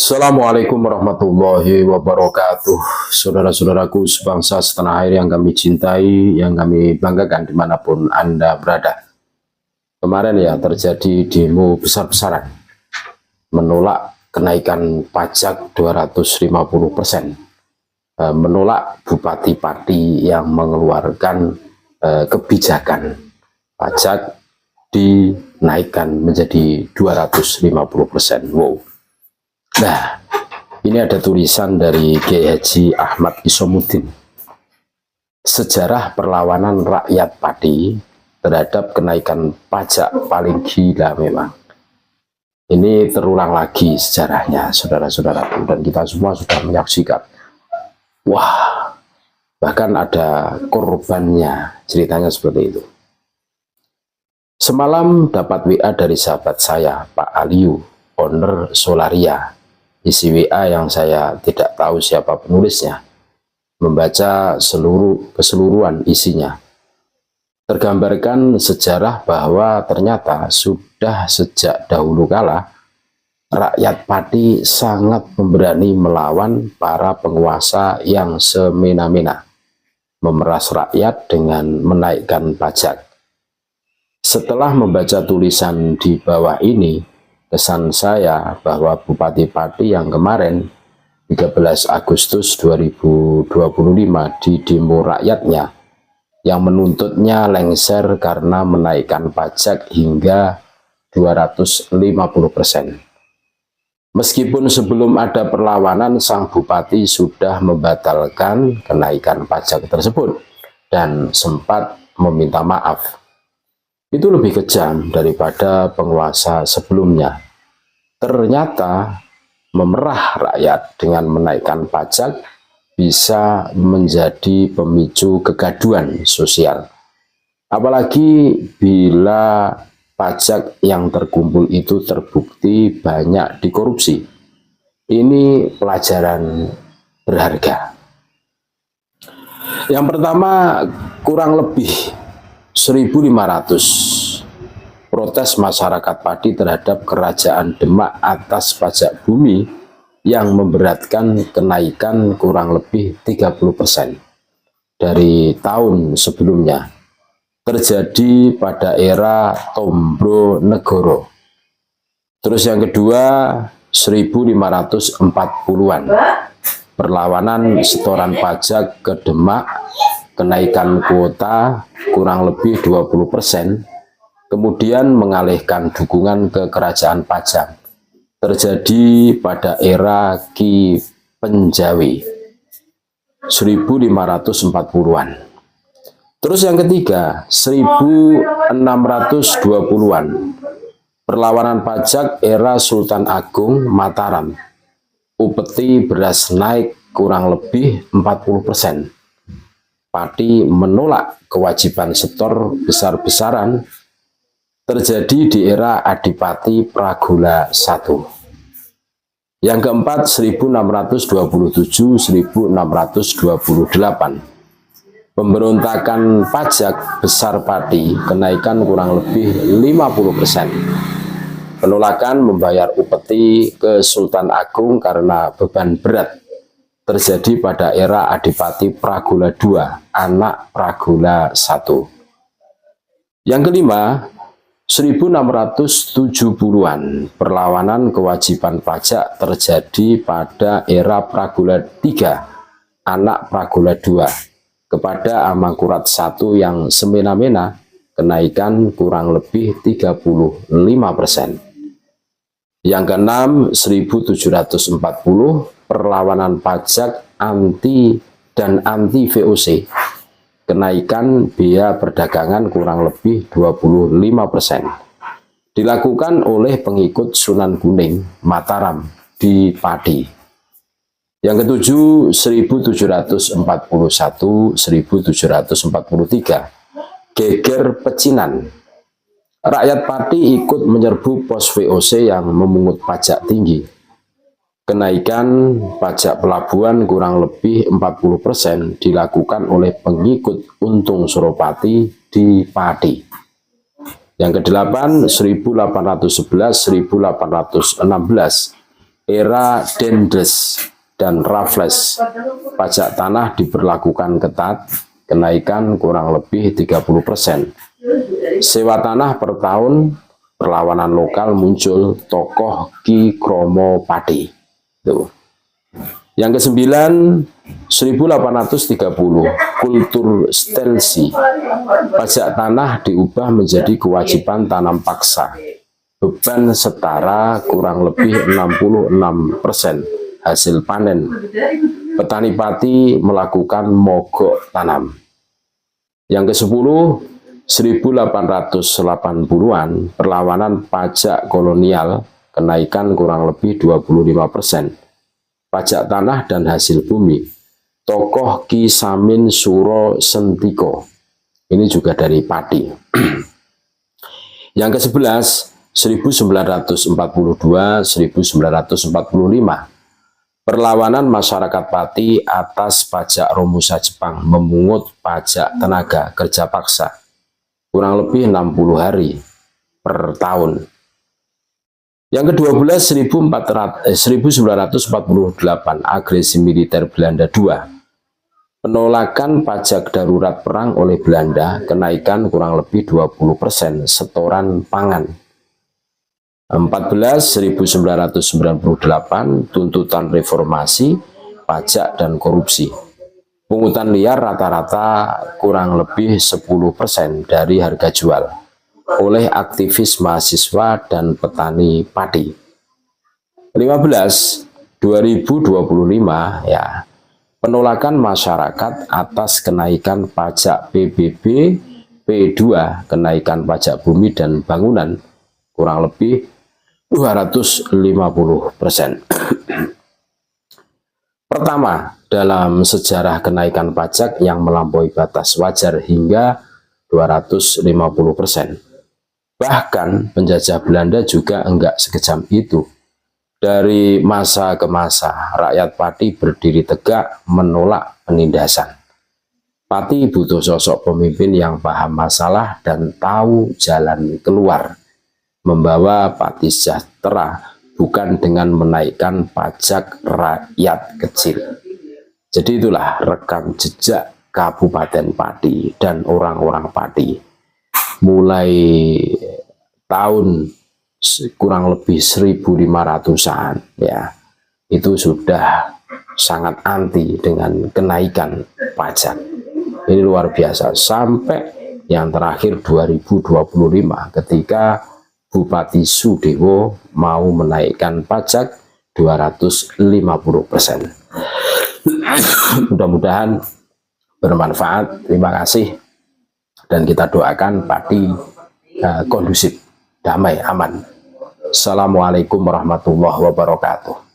Assalamualaikum warahmatullahi wabarakatuh. Saudara-saudaraku sebangsa setanah air yang kami cintai, yang kami banggakan dimanapun Anda berada. Kemarin ya terjadi demo besar-besaran menolak kenaikan pajak 250%, menolak Bupati Pati yang mengeluarkan kebijakan pajak dinaikkan menjadi 250%. Wow. Nah, ini ada tulisan dari Kiai Haji Ahmad Isomuddin. Sejarah perlawanan rakyat Pati terhadap kenaikan pajak paling gila memang. Ini terulang lagi sejarahnya, saudara-saudaraku, dan kita semua sudah menyaksikan. Wah, bahkan ada korbannya, ceritanya seperti itu. Semalam dapat WA dari sahabat saya, Pak Aliu, owner Solaria. Isi WA yang saya tidak tahu siapa penulisnya. Membaca keseluruhan isinya. Tergambarkan sejarah bahwa ternyata sudah sejak dahulu kala rakyat Pati sangat memberani melawan para penguasa yang semena-mena, memeras rakyat dengan menaikkan pajak. Setelah membaca tulisan di bawah ini, kesan saya bahwa Bupati Pati yang kemarin 13 Agustus 2025 di demo rakyatnya yang menuntutnya lengser karena menaikkan pajak hingga 250%. Meskipun sebelum ada perlawanan, sang Bupati sudah membatalkan kenaikan pajak tersebut dan sempat meminta maaf. Itu lebih kejam daripada penguasa sebelumnya. Ternyata memerah rakyat dengan menaikkan pajak bisa menjadi pemicu kegaduhan sosial. Apalagi bila pajak yang terkumpul itu terbukti banyak dikorupsi. Ini pelajaran berharga. Yang pertama, kurang lebih 1.500 protes masyarakat Pati terhadap Kerajaan Demak atas pajak bumi yang memberatkan kenaikan kurang lebih 30% dari tahun sebelumnya. Terjadi pada era Tombro Negoro. Terus yang kedua, 1540-an. Perlawanan setoran pajak ke Demak, kenaikan kuota kurang lebih 20%, kemudian mengalihkan dukungan ke kerajaan pajak. Terjadi pada era Ki Penjawi 1540-an. Terus yang ketiga 1620-an. Perlawanan pajak era Sultan Agung Mataram. Upeti beras naik kurang lebih 40%. Pati menolak kewajiban setor besar-besaran. Terjadi di era Adipati Pragola I. Yang keempat 1627-1628. Pemberontakan pajak besar Pati, kenaikan kurang lebih 50%. Penolakan membayar upeti ke Sultan Agung karena beban berat. Terjadi pada era Adipati Pragola II, anak Pragola I. Yang kelima 1670-an, perlawanan kewajiban pajak terjadi pada era Pragola III, anak Pragola II, kepada Amangkurat I yang semena-mena, kenaikan kurang lebih 35%. Yang keenam, 1740, perlawanan pajak anti VOC. Kenaikan biaya perdagangan kurang lebih 25%. Dilakukan oleh pengikut Sunan Kuning Mataram di Pati. Yang ketujuh 1741-1743, geger pecinan. Rakyat Pati ikut menyerbu pos VOC yang memungut pajak tinggi. Kenaikan pajak pelabuhan kurang lebih 40% dilakukan oleh pengikut Untung Suropati di Pati. Yang kedelapan 1811-1816, era Dendres dan Raffles, pajak tanah diberlakukan ketat, kenaikan kurang lebih 30%. Sewa tanah per tahun, perlawanan lokal muncul tokoh Ki Kromo Pati. Tuh. Yang kesembilan, 1830, kultur stelsi. Pajak tanah diubah menjadi kewajiban tanam paksa. Beban setara kurang lebih 66% hasil panen. Petani pati melakukan mogok tanam. Yang ke-10, 1880-an, perlawanan pajak kolonial, kenaikan kurang lebih 25%. Pajak tanah dan hasil bumi, tokoh Ki Samin Suro Sentiko, ini juga dari Pati. Yang ke-11, 1942-1945, perlawanan masyarakat Pati atas pajak Romusa Jepang memungut pajak tenaga kerja paksa, kurang lebih 60 hari per tahun. Yang ke-12, 1948, agresi militer Belanda II. Penolakan pajak darurat perang oleh Belanda, kenaikan kurang lebih 20% setoran pangan. 14, 1998, tuntutan reformasi, pajak dan korupsi. Pungutan liar rata-rata kurang lebih 10% dari harga jual oleh aktivis mahasiswa dan petani padi. 15, 2025 ya, penolakan masyarakat atas kenaikan pajak PBB P2, kenaikan pajak bumi dan bangunan kurang lebih 250%. Pertama, dalam sejarah kenaikan pajak yang melampaui batas wajar hingga 250%. Bahkan penjajah Belanda juga enggak sekejam itu. Dari masa ke masa, rakyat Pati berdiri tegak menolak penindasan. Pati butuh sosok pemimpin yang paham masalah dan tahu jalan keluar. Membawa Pati sejahtera, bukan dengan menaikkan pajak rakyat kecil. Jadi itulah rekam jejak Kabupaten Pati dan orang-orang Pati. Mulai tahun kurang lebih 1500-an ya, itu sudah sangat anti dengan kenaikan pajak. Ini luar biasa, sampai yang terakhir 2025 ketika Bupati Sudewo mau menaikkan pajak 250%. Mudah-mudahan bermanfaat. Terima kasih. Dan kita doakan Pati kondusif, damai, aman. Assalamualaikum warahmatullahi wabarakatuh.